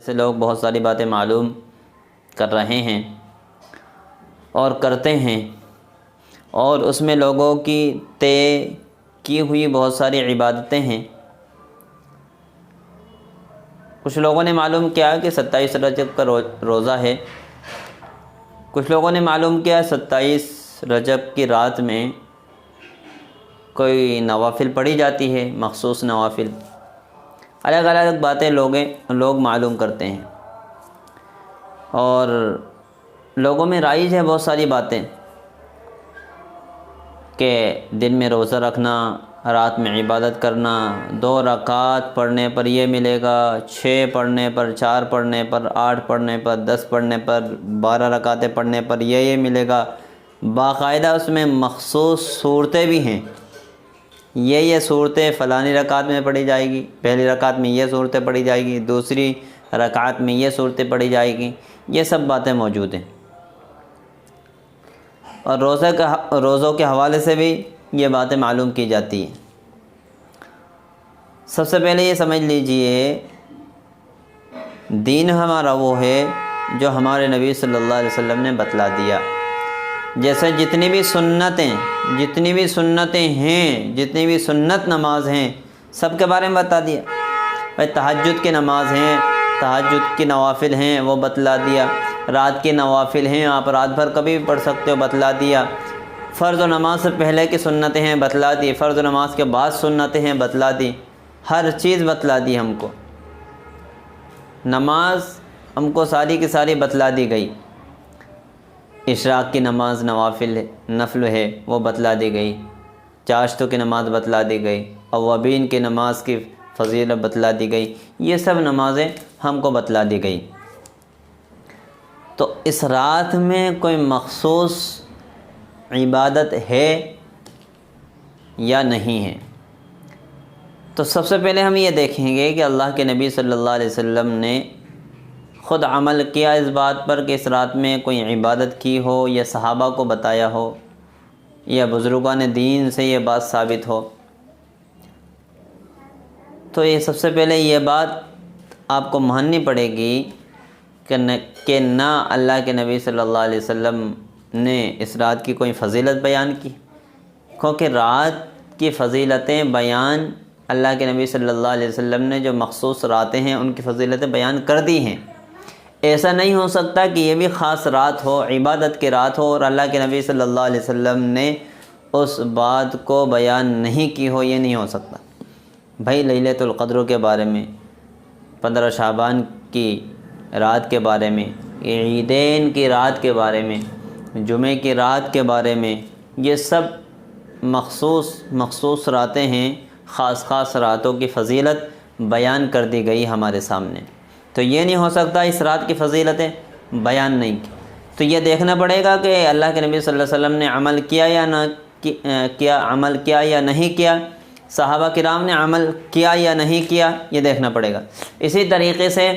سے لوگ بہت ساری باتیں معلوم کر رہے ہیں اور کرتے ہیں، اور اس میں لوگوں کی طے کی ہوئی بہت ساری عبادتیں ہیں۔ کچھ لوگوں نے معلوم کیا کہ 27 رجب کا روزہ ہے، کچھ لوگوں نے معلوم کیا 27 رجب کی رات میں کوئی نوافل پڑھی جاتی ہے، مخصوص نوافل۔ الگ الگ باتیں لوگ معلوم کرتے ہیں، اور لوگوں میں رائج ہے بہت ساری باتیں کہ دن میں روزہ رکھنا، رات میں عبادت کرنا، 2 رکعات پڑھنے پر یہ ملے گا، 6 پڑھنے پر، 4 پڑھنے پر، 8 پڑھنے پر، 10 پڑھنے پر، 12 رکعتیں پڑھنے پر یہ ملے گا۔ باقاعدہ اس میں مخصوص صورتیں بھی ہیں، یہ صورتیں فلانی رکعت میں پڑھی جائے گی، پہلی رکعت میں یہ صورتیں پڑھی جائے گی، دوسری رکعت میں یہ صورتیں پڑھی جائے گی، یہ سب باتیں موجود ہیں۔ اور روزوں کے حوالے سے بھی یہ باتیں معلوم کی جاتی ہیں۔ سب سے پہلے یہ سمجھ لیجئے، دین ہمارا وہ ہے جو ہمارے نبی صلی اللہ علیہ وسلم نے بتلا دیا۔ جیسے جتنی بھی سنتیں ہیں، جتنی بھی سنت نماز ہیں، سب کے بارے میں بتا دیا۔ بھائی تہجد کی نماز ہیں، تہجد کی نوافل ہیں، وہ بتلا دیا۔ رات کی نوافل ہیں، آپ رات بھر کبھی بھی پڑھ سکتے ہو، بتلا دیا۔ فرض و نماز سے پہلے کی سنتیں ہیں، بتلا دی۔ فرض و نماز کے بعد سنتیں ہیں، بتلا دی۔ ہر چیز بتلا دی ہم کو۔ نماز ہم کو ساری کی ساری بتلا دی گئی۔ اشراق کی نماز نفل ہے، وہ بتلا دی گئی۔ چاشتوں کی نماز بتلا دی گئی، اوابین کی نماز کی فضیلت بتلا دی گئی۔ یہ سب نمازیں ہم کو بتلا دی گئی۔ تو اس رات میں کوئی مخصوص عبادت ہے یا نہیں ہے؟ تو سب سے پہلے ہم یہ دیکھیں گے کہ اللہ کے نبی صلی اللہ علیہ وسلم نے خود عمل کیا اس بات پر کہ اس رات میں کوئی عبادت کی ہو، یا صحابہ کو بتایا ہو، یا بزرگان دین سے یہ بات ثابت ہو۔ تو یہ سب سے پہلے یہ بات آپ کو ماننی پڑے گی کہ نہ اللہ کے نبی صلی اللہ علیہ وسلم نے اس رات کی کوئی فضیلت بیان کی، کیونکہ رات کی فضیلتیں بیان اللہ کے نبی صلی اللہ علیہ وسلم نے جو مخصوص راتیں ہیں ان کی فضیلتیں بیان کر دی ہیں۔ ایسا نہیں ہو سکتا کہ یہ بھی خاص رات ہو، عبادت کی رات ہو، اور اللہ کے نبی صلی اللہ علیہ وسلم نے اس بات کو بیان نہیں کی ہو، یہ نہیں ہو سکتا۔ بھائی لیلۃ القدر کے بارے میں، 15 شعبان کی رات کے بارے میں، عیدین کی رات کے بارے میں، جمعے کی رات کے بارے میں، یہ سب مخصوص راتیں ہیں، خاص راتوں کی فضیلت بیان کر دی گئی ہمارے سامنے۔ تو یہ نہیں ہو سکتا اس رات کی فضیلتیں بیان نہیں کی۔ تو یہ دیکھنا پڑے گا کہ اللہ کے نبی صلی اللہ علیہ وسلم نے عمل کیا یا نہیں کیا، صحابہ کرام نے عمل کیا یا نہیں کیا، یہ دیکھنا پڑے گا۔ اسی طریقے سے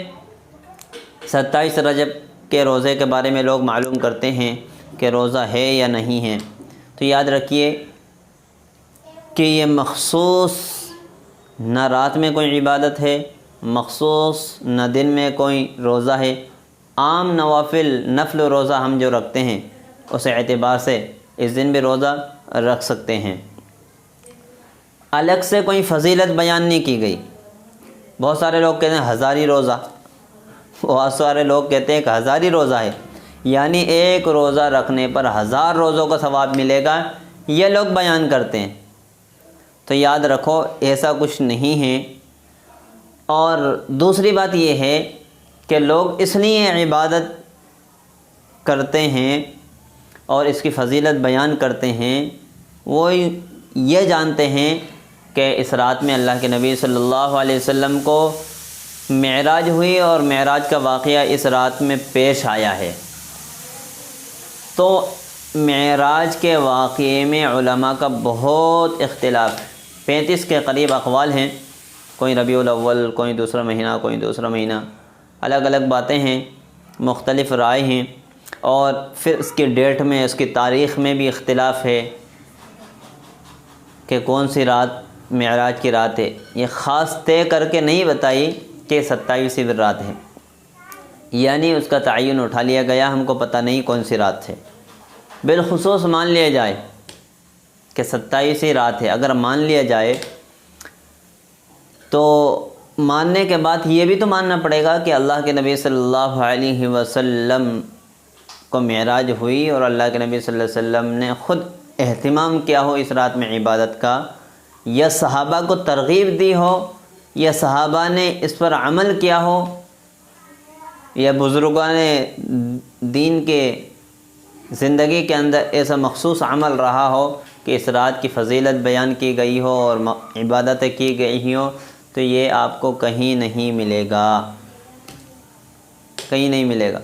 27 رجب کے روزے کے بارے میں لوگ معلوم کرتے ہیں کہ روزہ ہے یا نہیں ہے۔ تو یاد رکھیے کہ یہ مخصوص نہ رات میں کوئی عبادت ہے، مخصوص نہ دن میں کوئی روزہ ہے۔ عام نفل روزہ ہم جو رکھتے ہیں اس اعتبار سے اس دن بھی روزہ رکھ سکتے ہیں۔ الگ سے کوئی فضیلت بیان نہیں کی گئی۔ بہت سارے لوگ کہتے ہیں ہزاری روزہ، بہت سارے لوگ کہتے ہیں کہ ہزاری روزہ ہے، یعنی ایک روزہ رکھنے پر 1000 روزوں کا ثواب ملے گا، یہ لوگ بیان کرتے ہیں۔ تو یاد رکھو ایسا کچھ نہیں ہے۔ اور دوسری بات یہ ہے کہ لوگ اس لیے عبادت کرتے ہیں اور اس کی فضیلت بیان کرتے ہیں، وہ یہ جانتے ہیں کہ اس رات میں اللہ کے نبی صلی اللہ علیہ وسلم کو معراج ہوئی، اور معراج کا واقعہ اس رات میں پیش آیا ہے۔ تو معراج کے واقعے میں علماء کا بہت اختلاف ہے، 35 کے قریب اقوال ہیں، کوئی ربیع الاول، کوئی دوسرا مہینہ، الگ الگ باتیں ہیں، مختلف رائے ہیں۔ اور پھر اس کی ڈیٹ میں، اس کی تاریخ میں بھی اختلاف ہے کہ کون سی رات معراج کی رات ہے۔ یہ خاص طے کر کے نہیں بتائی کہ 27ویں رات ہے، یعنی اس کا تعین اٹھا لیا گیا، ہم کو پتہ نہیں کون سی رات ہے۔ بالخصوص مان لیا جائے کہ 27 رات ہے، اگر مان لیا جائے تو ماننے کے بعد یہ بھی تو ماننا پڑے گا کہ اللہ کے نبی صلی اللہ علیہ وسلم کو معراج ہوئی اور اللہ کے نبی صلی اللہ علیہ وسلم نے خود اہتمام کیا ہو اس رات میں عبادت کا، یا صحابہ کو ترغیب دی ہو، یا صحابہ نے اس پر عمل کیا ہو، یا بزرگان دین کے زندگی کے اندر ایسا مخصوص عمل رہا ہو کہ اس رات کی فضیلت بیان کی گئی ہو اور عبادتیں کی گئی ہوں، تو یہ آپ کو کہیں نہیں ملے گا، کہیں نہیں ملے گا۔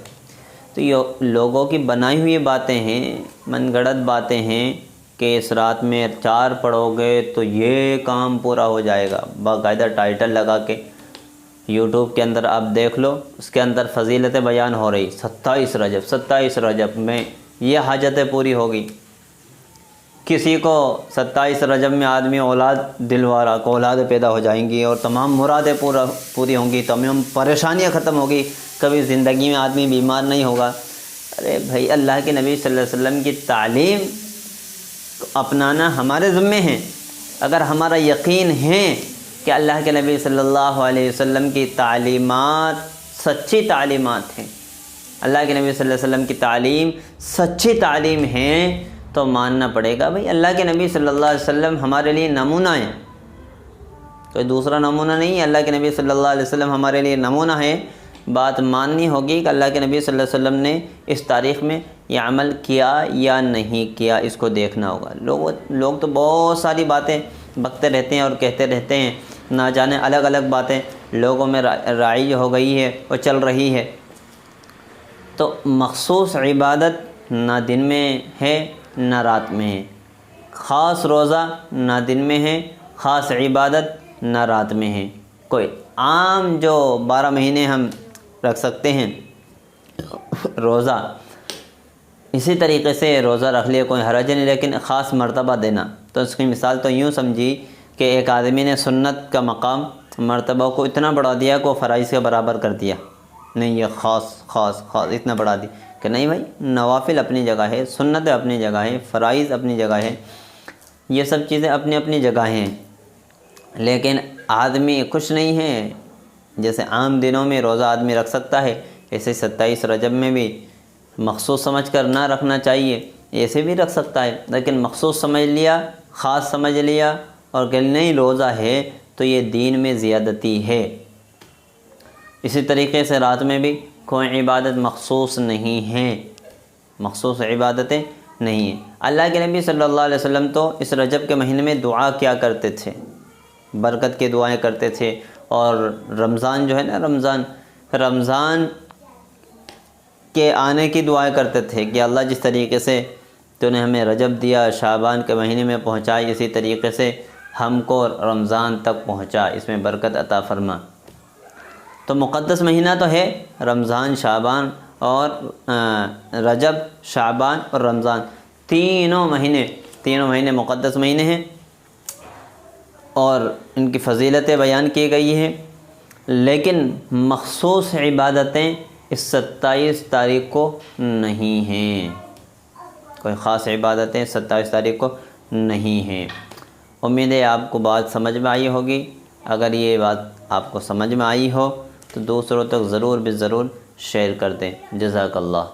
تو یہ لوگوں کی بنائی ہوئی باتیں ہیں، من گھڑت باتیں ہیں کہ اس رات میں 4 پڑھو گے تو یہ کام پورا ہو جائے گا، باقاعدہ ٹائٹل لگا کے یوٹیوب کے اندر آپ دیکھ لو، اس کے اندر فضیلتیں بیان ہو رہی، 27 رجب میں یہ حاجتیں پوری ہوگی۔ کسی کو 27 رجب میں آدمی اولاد دلوارا کو اولادیں پیدا ہو جائیں گی اور تمام مرادیں پوری ہوں گی، تمام پریشانیاں ختم ہوگی، کبھی زندگی میں آدمی بیمار نہیں ہوگا۔ ارے بھائی، اللہ کے نبی صلی اللہ علیہ وسلم کی تعلیم اپنانا ہمارے ذمے ہیں۔ اگر ہمارا یقین ہے کہ اللہ کے نبی صلی اللہ علیہ وسلم کی تعلیمات سچی تعلیمات ہیں، اللہ کے نبی صلی اللہ علیہ وسلم کی تعلیم سچی تعلیم ہے، تو ماننا پڑے گا بھائی اللہ کے نبی صلی اللہ علیہ وسلم ہمارے لیے نمونہ ہیں، کوئی دوسرا نمونہ نہیں ہے، اللہ کے نبی صلی اللہ علیہ وسلم ہمارے لیے نمونہ ہے۔ بات ماننی ہوگی کہ اللہ کے نبی صلی اللہ علیہ وسلم نے اس تاریخ میں یہ عمل کیا یا نہیں کیا، اس کو دیکھنا ہوگا۔ لوگ تو بہت ساری باتیں بکتے رہتے ہیں اور کہتے رہتے ہیں، نہ جانے الگ الگ باتیں لوگوں میں رائج ہو گئی ہے اور چل رہی ہے۔ تو مخصوص عبادت نہ دن میں ہے نہ رات میں ہے، خاص روزہ نہ دن میں ہے، خاص عبادت نہ رات میں ہے۔ کوئی عام جو 12 مہینے ہم رکھ سکتے ہیں روزہ، اسی طریقے سے روزہ رکھ لیا، کوئی حرج نہیں، لیکن خاص مرتبہ دینا، تو اس کی مثال تو یوں سمجھی کہ ایک آدمی نے سنت کا مقام مرتبہ کو اتنا بڑھا دیا کہ وہ فرائض کے برابر کر دیا، نہیں یہ خاص اتنا بڑھا دی کہ نہیں بھائی، نوافل اپنی جگہ ہے، سنتیں اپنی جگہ ہیں، فرائض اپنی جگہ ہے، یہ سب چیزیں اپنی اپنی جگہ ہیں، لیکن آدمی کچھ نہیں ہے۔ جیسے عام دنوں میں روزہ آدمی رکھ سکتا ہے، ایسے 27 رجب میں بھی مخصوص سمجھ کر نہ رکھنا چاہیے، ایسے بھی رکھ سکتا ہے، لیکن مخصوص سمجھ لیا، خاص سمجھ لیا اور کہ نہیں روزہ ہے تو یہ دین میں زیادتی ہے۔ اسی طریقے سے رات میں بھی کوئی عبادت مخصوص نہیں ہے، مخصوص عبادتیں نہیں ہیں۔ اللہ کے نبی صلی اللہ علیہ وسلم تو اس رجب کے مہینے میں دعا کیا کرتے تھے، برکت کی دعائیں کرتے تھے، اور رمضان جو ہے نا، رمضان کے آنے کی دعائیں کرتے تھے کہ اللہ جس طریقے سے تو نے ہمیں رجب دیا، شعبان کے مہینے میں پہنچائی، اسی طریقے سے ہم کو رمضان تک پہنچا، اس میں برکت عطا فرما۔ تو مقدس مہینہ تو ہے رمضان، شعبان اور رجب، شعبان اور رمضان، تینوں مہینے مقدس مہینے ہیں اور ان کی فضیلتیں بیان کی گئی ہیں، لیکن مخصوص عبادتیں اس 27 تاریخ کو نہیں ہیں، کوئی خاص عبادتیں 27 تاریخ کو نہیں ہیں۔ امید ہے آپ کو بات سمجھ میں آئی ہوگی۔ اگر یہ بات آپ کو سمجھ میں آئی ہو تو دوسروں تک ضرور شیئر کر دیں۔ جزاک اللہ۔